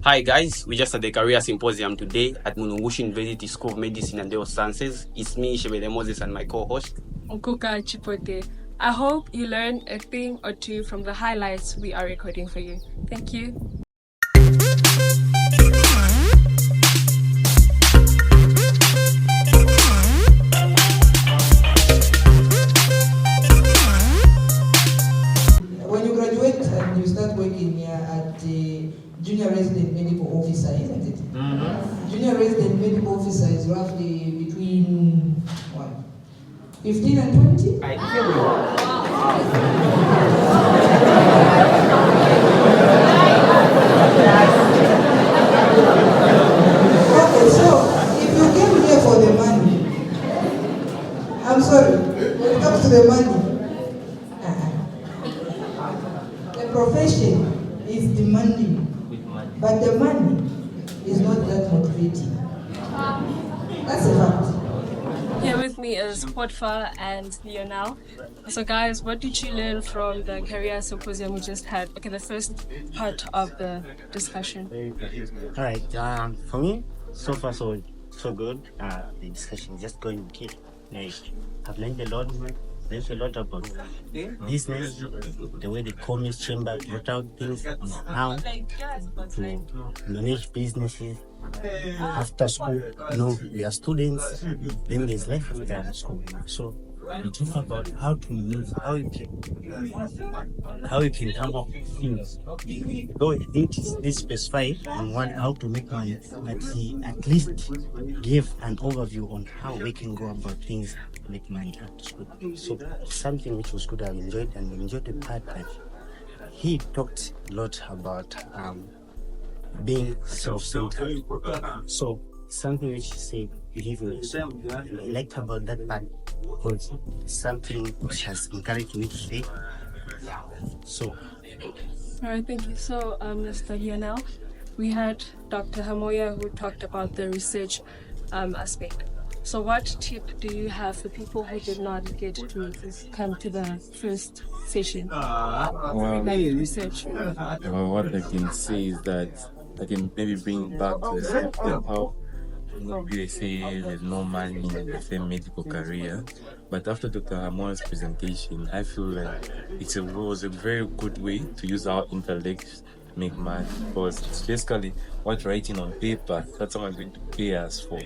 Hi guys, we just had the career symposium today at Mulungushi University School of Medicine and Health Sciences. It's me, Shebele Moses, and my co-host, Okuka Chipote. I hope you learned a thing or two from the highlights we are recording for you. Thank you. When you graduate and you start working here at the junior resident medical officer, isn't it? Junior resident medical officer is roughly between what? 15 and 20? Okay, so if you came here for the money, I'm sorry, when it comes to the money, the profession is demanding, but the money is not that motivating. That's a fact. Here with me is Potfa and Lionel. So guys, what did you learn from the career symposium we just had? Okay, the first part of the discussion. All right. For me, so far so good. The discussion is just going okay. Like I've learned a lot. There's a lot about business, the way the commerce chamber brought out things how to manage businesses after school. We are students. Then there's life after school. So we talk about how to use how you can come up with things. Though I think it's specified on one how to make money, but he at least give an overview on how we can go about things to make money at school. So something which was good, I enjoyed the part that he talked a lot about being self-centered. So something which he said I liked about that part was something which has encouraged me to say. So All right, thank you. So, Mr. Lionel, we had Dr. Hamoya who talked about the research aspect. So what tip do you have for people who did not get to come to the first session regarding research? What I can say is that I can maybe bring back to the subject of how they say there's no money in the same medical career. But after Dr. Hamoya's presentation, I feel like it was a very good way to use our intellect to make money, because it's basically what writing on paper that someone's going to pay us for,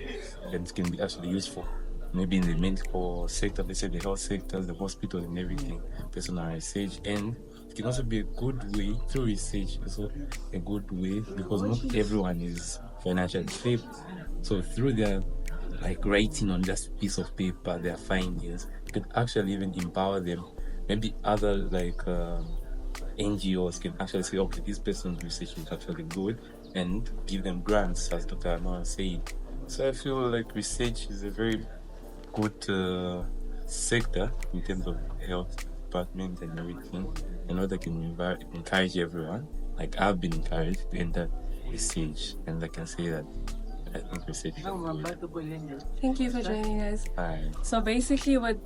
and it can be actually useful maybe in the medical sector, let's say the health sector, the hospital and everything, personal research. And it can also be a good way through research, also a good way, because not everyone is financially stable. So through their writing on just a piece of paper, their findings could actually even empower them. Maybe other NGOs can actually say, okay, this person's research is actually good, and give them grants, as Dr. Amar said. So I feel like research is a very good sector in terms of health department and everything, and what I can encourage everyone. Like I've been encouraged to enter research, and I can say that I think research is good. Thank you for joining us. Hi. So basically what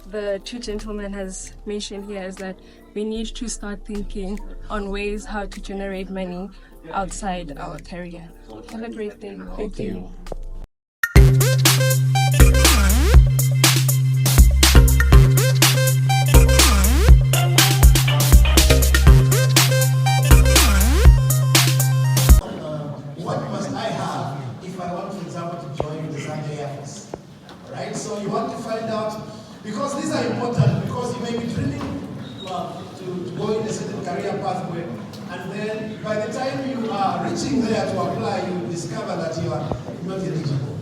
the two gentlemen has mentioned here is that we need to start thinking on ways how to generate money outside our career. Have a great day. Thank you. What must I have if I want, for example, to join the Zambia Air Force? Alright, so you want to find out, because these are important, because you may be dreaming to go in a certain career pathway, and then by the time you are reaching there to apply, you discover that you are not eligible.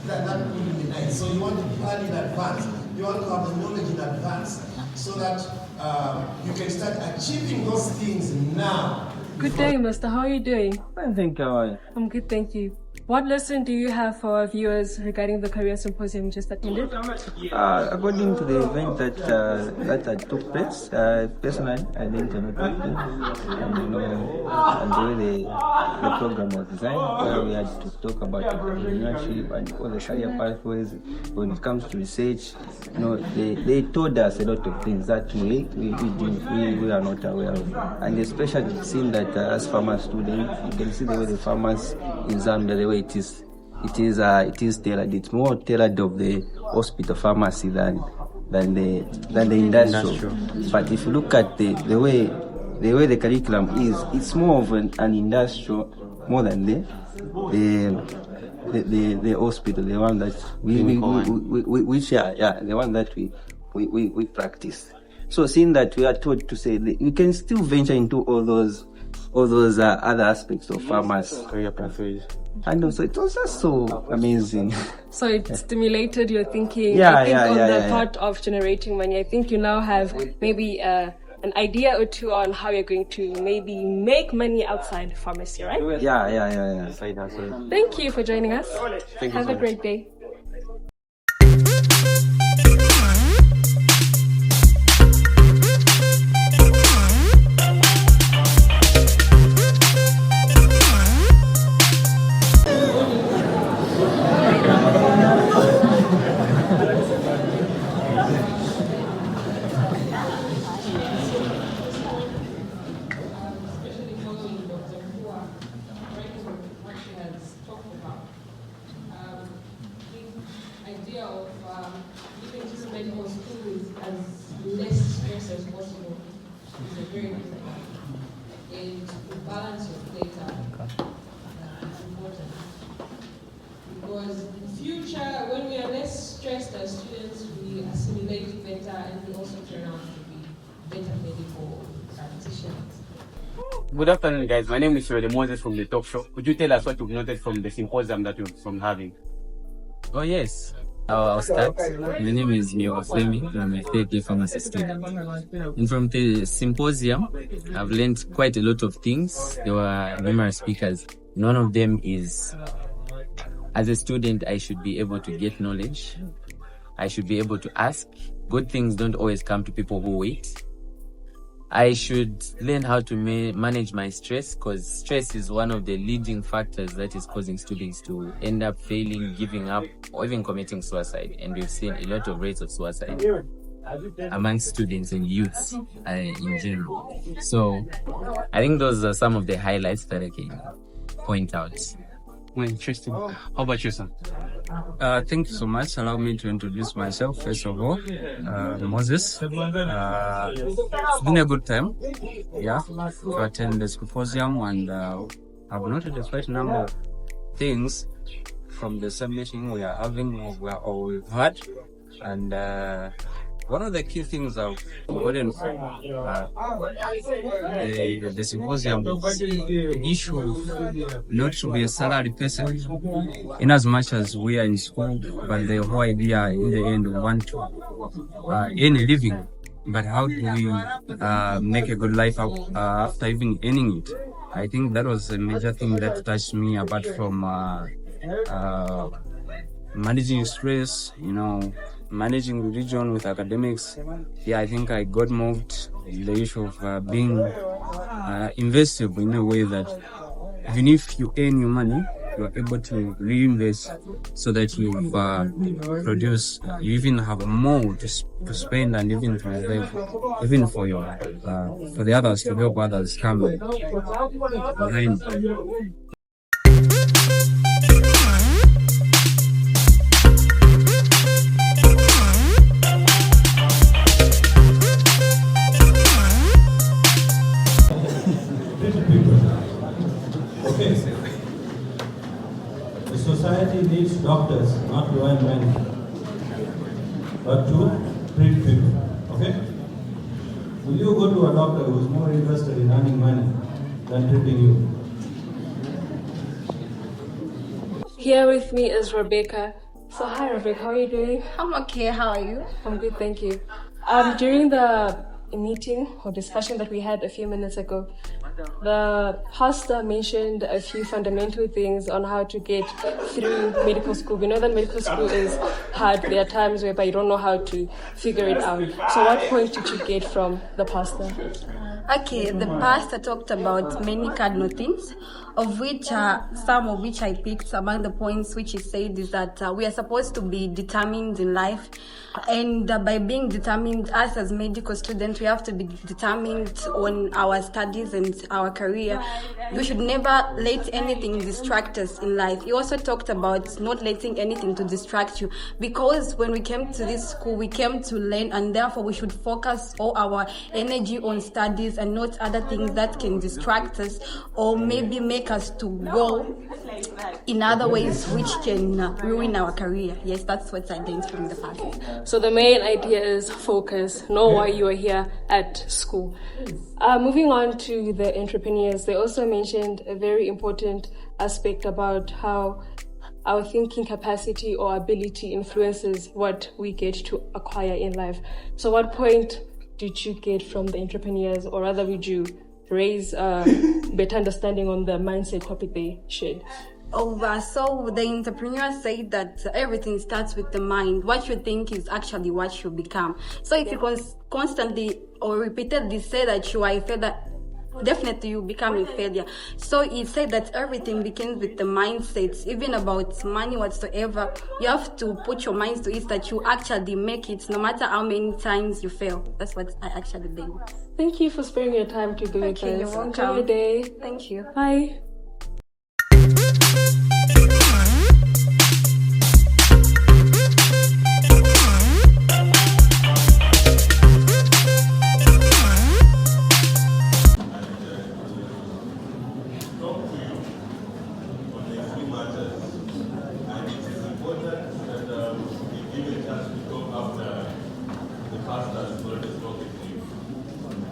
That would be nice. So you want to plan in advance. You want to have the knowledge in advance, so that you can start achieving those things now. Good day, Mister. How are you doing? I think I'm good, thank you. What lesson do you have for our viewers regarding the career symposium you just attended? According to the event that took place, personally, I learned a lot of things, and and the way the program was designed, where we had to talk about entrepreneurship and all the career pathways when it comes to research. They told us a lot of things that we are not aware of, and especially seeing that as pharma students, you can see the way the pharma's exam, the way it is tailored. It's more tailored of the hospital pharmacy than the industrial. But if you look at the way the curriculum is, it's more of an industrial more than the hospital, the one that the one that we practice. So seeing that we are told to say that we can still venture into all those other aspects of pharmacy, Career pathways. and also it was just so amazing. So it stimulated your thinking. Yeah, I think on the yeah. part of generating money, I think you now have maybe an idea or two on how you're going to maybe make money outside pharmacy, right? Yeah. Thank you for joining us. Thank you Have so a much. great day. Idea of keeping this medical school as less stress as possible is a very good idea. And the balance of data is important. Because in the future, when we are less stressed as students, we assimilate better and we also turn out to be better medical practitioners. Good afternoon, guys. My name is Shirley Moses from the Talk Show. Could you tell us what you've noted from the symposium that you've from having? Oh yes, I'll start. My name is Mio Femi. I'm a third year pharmacy student. And from the symposium, I've learned quite a lot of things. There were numerous speakers. None of them is, as a student, I should be able to get knowledge. I should be able to ask. Good things don't always come to people who wait. I should learn how to manage my stress, because stress is one of the leading factors that is causing students to end up failing, giving up, or even committing suicide. And we've seen a lot of rates of suicide amongst students and youths in general. So I think those are some of the highlights that I can point out. Well, interesting. How about you, sir? Thank you so much. Allow me to introduce myself. First of all, Moses. It's been a good time, to attend the symposium, and I've noted a quite number of things from the same meeting we are having, or we've had, and one of the key things I've gotten from the symposium is the issue of not to be a salary person, in as much as we are in school, but the whole idea in the end we want to earn a living. But how do we make a good life after even earning it? I think that was a major thing that touched me, apart from managing stress, managing religion with academics. I think I got moved in the issue of being investable in a way that even if you earn your money, you are able to reinvest so that you produce, you even have more to spend, and even to reserve, even for your for the others, to help others come behind. Okay. The society needs doctors, not to earn money, but to treat people. Okay? Will you go to a doctor who is more interested in earning money than treating you? Here with me is Rebecca. So hi Rebecca, how are you doing? I'm okay, how are you? I'm good, thank you. During the meeting or discussion that we had a few minutes ago, the pastor mentioned a few fundamental things on how to get through medical school. We know that medical school is hard. There are times whereby you don't know how to figure it out. So what point did you get from the pastor? Okay, the pastor talked about many cardinal things, of which some of which I picked. Among the points which he said is that we are supposed to be determined in life, and by being determined, us as medical students, we have to be determined on our studies and our career. We should never let anything distract us in life. He also talked about not letting anything to distract you, because when we came to this school, we came to learn, and therefore we should focus all our energy on studies and not other things that can distract us or maybe make us to go in other ways which can ruin our career. Yes, that's what I learned from the past. So the main idea is focus, know why you are here at school. Moving on to the entrepreneurs, they also mentioned a very important aspect about how our thinking capacity or ability influences what we get to acquire in life. So what point did you get from the entrepreneurs, or rather would you raise better understanding on the mindset topic they shared? So the entrepreneur said that everything starts with the mind. What you think is actually what you become. So if you constantly or repeatedly say that you are a failure, definitely you become a failure. So he said that everything begins with the mindset, even about money whatsoever. You have to put your mind to it that you actually make it, no matter how many times you fail. That's what I actually think. Thank you for sparing your time to be with us. You're welcome. Enjoy your day. Thank you. Bye.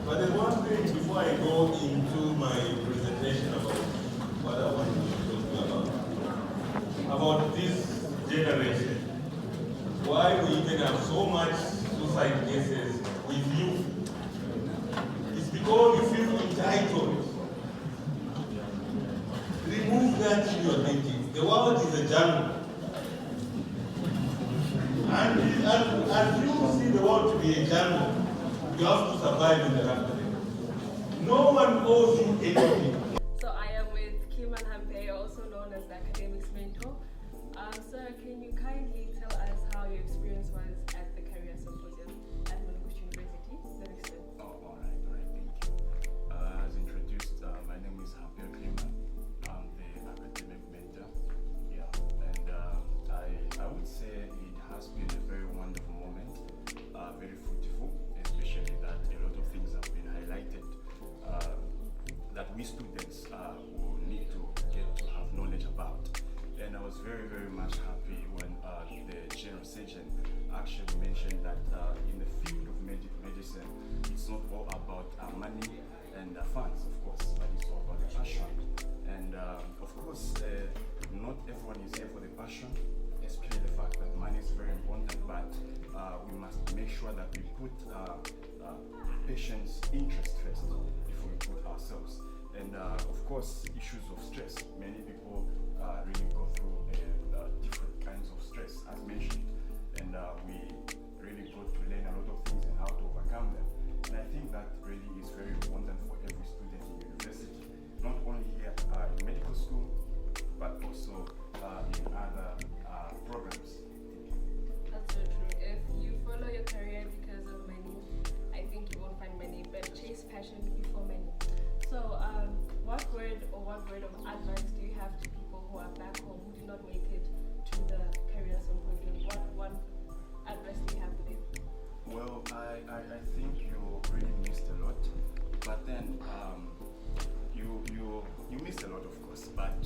But there's one thing before I go into my presentation about what I want to talk about this generation. Why we even have so much suicide cases with youth. It's because you feel entitled. Remove that in your thinking. The world is a jungle. And as you see the world to be a jungle, you have to survive in the jungle. No one owes you anything. So I am with Kiman Hampe, also known as the academics mentor. Sir, can you kindly tell us how your experience was at the Career Symposium at Mulungushi University? All right, thank you. As introduced, my name is Hampe Kiman. I'm the academic mentor. Yeah, and I would say it has been a very wonderful moment, very fruitful, especially that a lot of things have been highlighted that we students will need to get to have knowledge about. And I was very, very much happy when the general surgeon actually mentioned that in the field of medicine, it's not all about money and funds, of course, but it's all about the passion. And of course, not everyone is here for the passion, especially the fact that money is very important, but we must make sure that we put patients' interest first before we put ourselves. And of course, issues of stress. Many people really go through different kinds of stress, as mentioned, and we really got to learn a lot of things and how to overcome them. And I think that really is very important for every student in university, not only here in medical school, but also in other programs. That's so true. If you follow your career because of money, I think you won't find money, but chase passion before money. So, what word of advice do you have to people who are back home who did not make it to the Career Symposium? What advice do you have for them? Well, I think you really missed a lot, but then you missed a lot, of course. But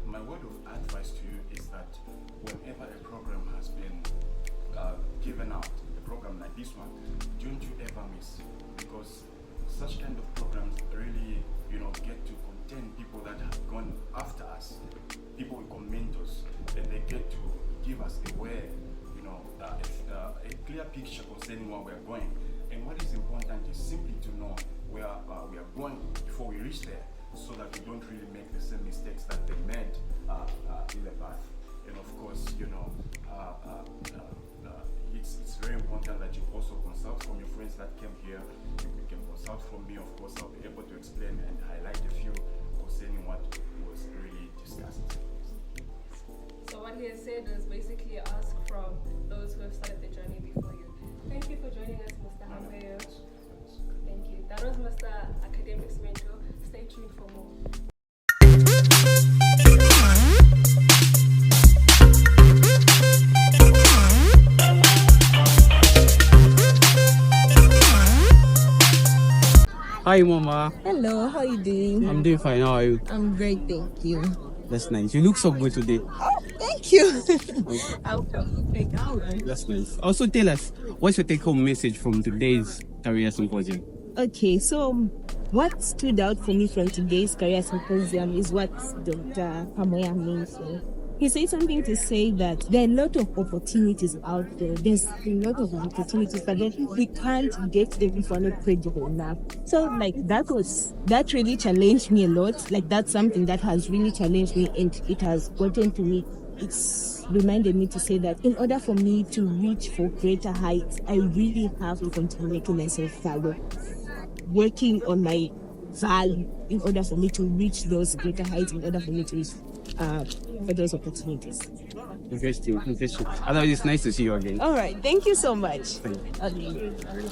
my word of advice to you is that whenever a program has been given out, a program like this one, don't you ever miss, because such kind of programs really, get to contain people that have gone after us. People become mentors, and they get to give us a way, a clear picture concerning where we're going. And what is important is simply to know where we are going before we reach there, so that we don't really make the same mistakes that they made in the past. And of course, it's very important that you also consult from your friends that came here. You can consult from me. Of course, I'll be able to explain and highlight a few concerning what was really discussed. So what he has said is basically ask from those who have started the journey before you. Thank you for joining us, Mr. Hamweyo. Thank you. That was Mr. Academics Mentor. Stay tuned for more. Hi, Mama. Hello, how are you doing? I'm doing fine. How are you? I'm great, thank you. That's nice. You look so good today. Oh, thank you. That's nice. Also, tell us, what's your take-home message from today's Career Symposium? Okay, so what stood out for me from today's Career Symposium is what Dr. Hamoya mentioned. He said something to say that there are a lot of opportunities out there. There's a lot of opportunities, but then we can't get them if we're not credible enough. So that really challenged me a lot. Like that's something that has really challenged me, and it has gotten to me. It's reminded me to say that in order for me to reach for greater heights, I really have to continue making myself value, working on my value in order for me to reach those greater heights, in order for me to reach for those opportunities. Interesting. Otherwise, it's nice to see you again. All right. Thank you so much. Thank you. Okay.